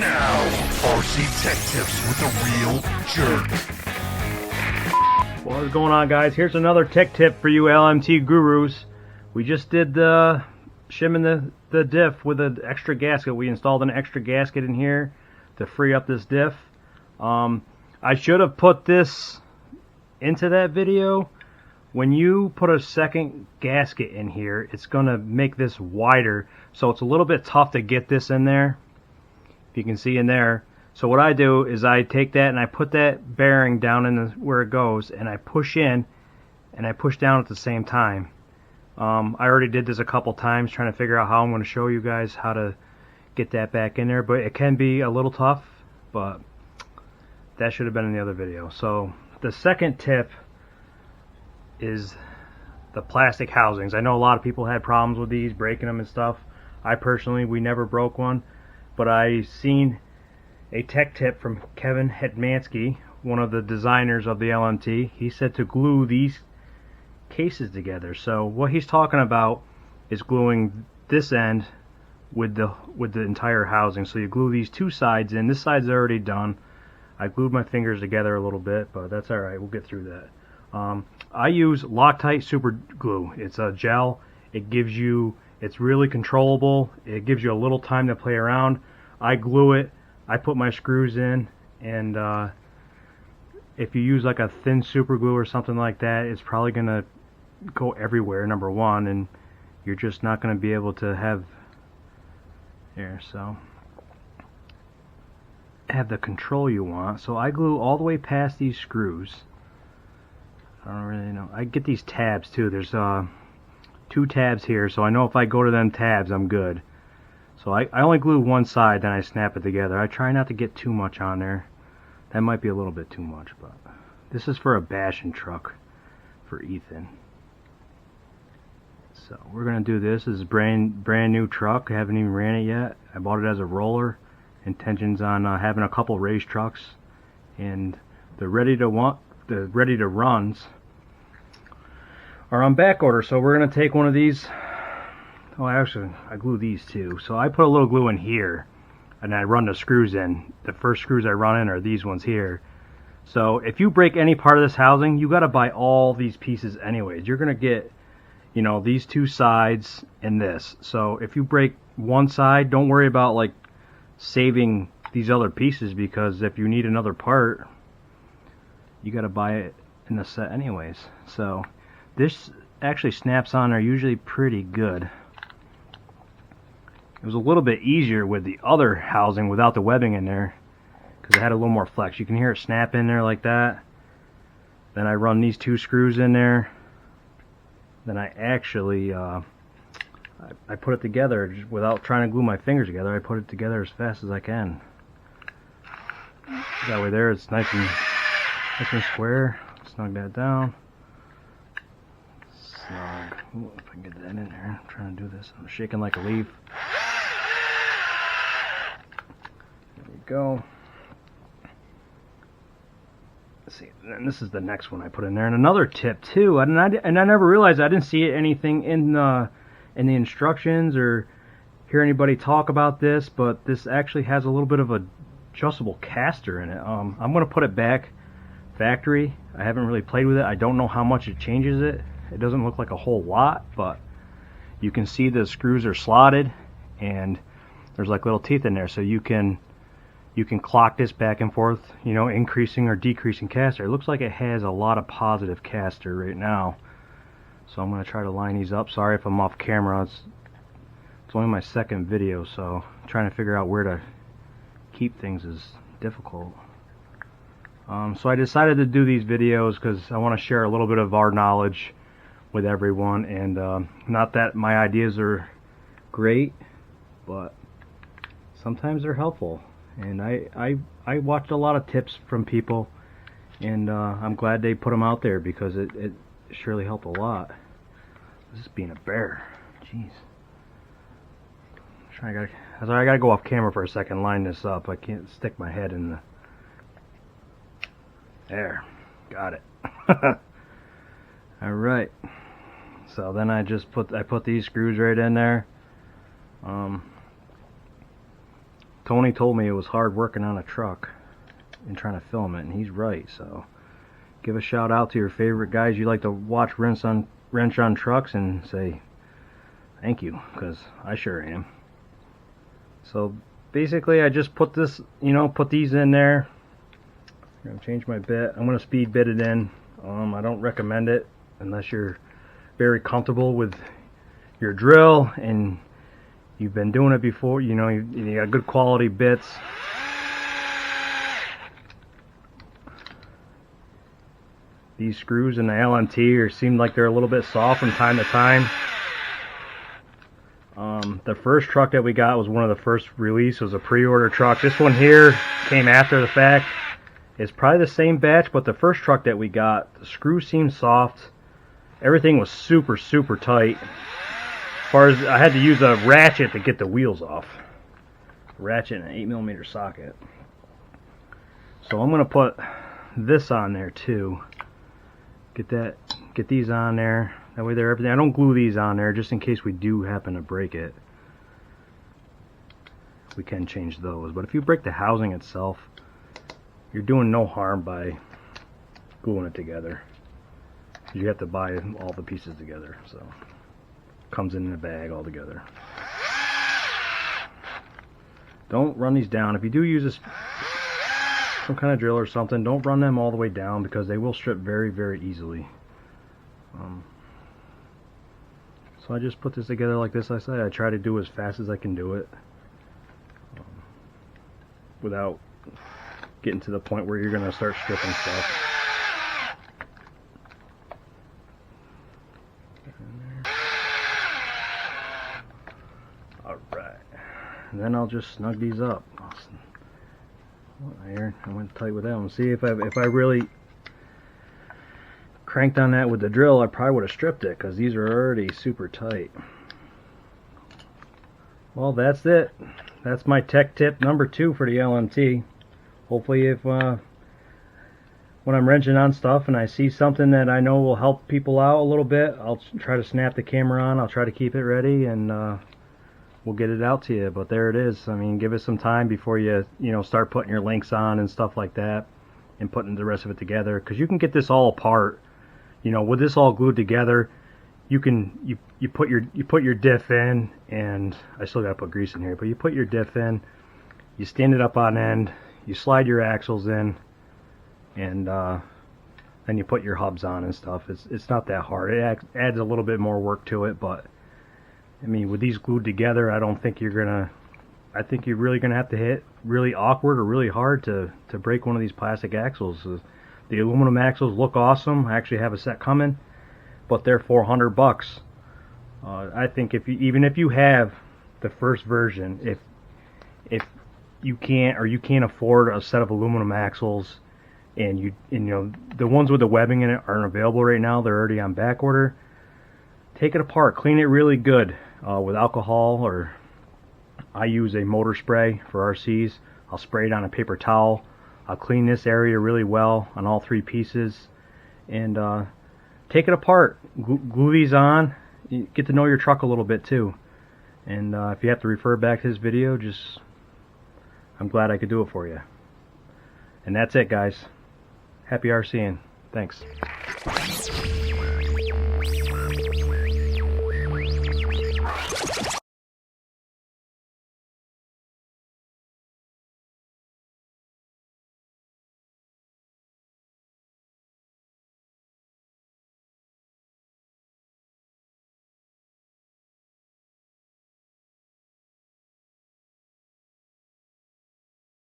now, RC Tech Tips with the real jerk. What is going on, guys? Here's another tech tip for you LMT gurus. We just did shimming the diff with an extra gasket. We installed an extra gasket in here to free up this diff. I should have put this into that video. When you put a second gasket in here, it's going to make this wider, so it's a little bit tough to get this in there. If you can see in there. So what I do is I take that and I put that bearing down in where it goes, and I push in and I push down at the same time. I already did this a couple times trying to figure out how I'm going to show you guys how to get that back in there, but it can be a little tough, but that should have been in the other video. So the second tip is the plastic housings. I know a lot of people had problems with these, breaking them and stuff. I personally, we never broke one, but I seen a tech tip from Kevin Hetmansky, one of the designers of the LMT. He said to glue these cases together. So what he's talking about is gluing this end with the entire housing. So you glue these two sides in. This side's already done. I glued my fingers together a little bit, but that's alright, we'll get through that. I use Loctite super glue. It's a gel. It's really controllable. It gives you a little time to play around. I glue it, I put my screws in, and if you use like a thin super glue or something like that, it's probably gonna go everywhere, number one, and you're just not gonna be able to have the control you want. So I glue all the way past these screws. I don't really know. I get these tabs too. There's two tabs here, so I know if I go to them tabs, I'm good. So I only glue one side, then I snap it together. I try not to get too much on there. That might be a little bit too much, but this is for a bashing truck for Ethan. So we're gonna do this. This is a brand new truck. I haven't even ran it yet. I bought it as a roller. Intentions on having a couple race trucks, and the ready to runs are on back order. So we're gonna take one of these. Oh, actually, I glue these too. So I put a little glue in here, and I run the screws in. The first screws I run in are these ones here. So if you break any part of this housing, you got to buy all these pieces anyways. You're gonna get, you know, these two sides and this. So if you break one side, don't worry about like saving these other pieces, because if you need another part, you got to buy it in the set anyways. So this actually snaps on there usually pretty good. It was a little bit easier with the other housing without the webbing in there, because it had a little more flex. You can hear it snap in there like that. Then I run these two screws in there. Then I actually I put it together just without trying to glue my fingers together. I put it together as fast as I can. That way there it's nice and square. Snug that down. Snug. Ooh, if I can get that in there. I'm trying to do this. I'm shaking like a leaf. There we go. Let's see. And this is the next one I put in there. And another tip too. And I never realized, I didn't see anything in the instructions or hear anybody talk about this, but this actually has a little bit of a adjustable caster in it. I'm going to put it back factory. I haven't really played with it. I don't know how much it changes it. It doesn't look like a whole lot, but you can see the screws are slotted and there's like little teeth in there, so you can clock this back and forth, you know, increasing or decreasing caster. It looks like it has a lot of positive caster right now. So I'm going to try to line these up. Sorry if I'm off camera. It's only my second video, so trying to figure out where to keep things is difficult. So I decided to do these videos because I want to share a little bit of our knowledge with everyone, and not that my ideas are great, but sometimes they're helpful. And I watched a lot of tips from people, and I'm glad they put them out there, because it surely helped a lot. This is being a bear. Jeez. I gotta go off camera for a second, line this up. I can't stick my head in the... There. Got it. Alright. So then I put these screws right in there. Tony told me it was hard working on a truck and trying to film it, and he's right. So give a shout out to your favorite guys you like to watch wrench on trucks and say thank you, because I sure am. So basically I just put this, put these in there. I'm going to change my bit. I'm going to speed bit it in. I don't recommend it unless you're very comfortable with your drill and you've been doing it before, you got good quality bits. These screws in the LMT seem like they're a little bit soft from time to time. The first truck that we got was one of the first release. It was a pre-order truck. This one here came after the fact. It's probably the same batch, but the first truck that we got, the screws seemed soft. Everything was super, super tight. As far as I had to use a ratchet to get the wheels off. Ratchet and an 8mm socket. So I'm gonna put this on there too. Get these on there. That way they're everything. I don't glue these on there just in case we do happen to break it. We can change those. But if you break the housing itself, you're doing no harm by gluing it together. You have to buy all the pieces together, so it comes in a bag all together. Don't run these down. If you do use some kind of drill or something, don't run them all the way down because they will strip very, very easily. So I just put this together like this. I say I try to do as fast as I can do it without getting to the point where you're going to start stripping stuff. Alright. And then I'll just snug these up. Iron. I went tight with that one. See, if I really cranked on that with the drill, I probably would have stripped it because these are already super tight. Well, that's it. That's my tech tip number 2 for the LMT. Hopefully, if when I'm wrenching on stuff and I see something that I know will help people out a little bit, I'll try to snap the camera on. I'll try to keep it ready, and we'll get it out to you. But there it is. I mean, give it some time before you start putting your links on and stuff like that, and putting the rest of it together, because you can get this all apart. With this all glued together, you put your diff in, and I still gotta put grease in here, but you put your diff in, you stand it up on end, you slide your axles in, and then you put your hubs on and stuff. It's not that hard. It adds a little bit more work to it, but I mean, with these glued together, I think you're really gonna have to hit really awkward or really hard to break one of these plastic axles. The aluminum axles look awesome. I actually have a set coming, but they're $400. I think even if you have the first version, if you can't afford a set of aluminum axles, and the ones with the webbing in it aren't available right now, they're already on back order. Take it apart, clean it really good with alcohol, or I use a motor spray for RCs. I'll spray it on a paper towel. I'll clean this area really well on all 3 pieces, and take it apart. Glue these on. You get to know your truck a little bit too. And if you have to refer back to this video, I'm glad I could do it for you. And that's it, guys. Happy RCing. Thanks.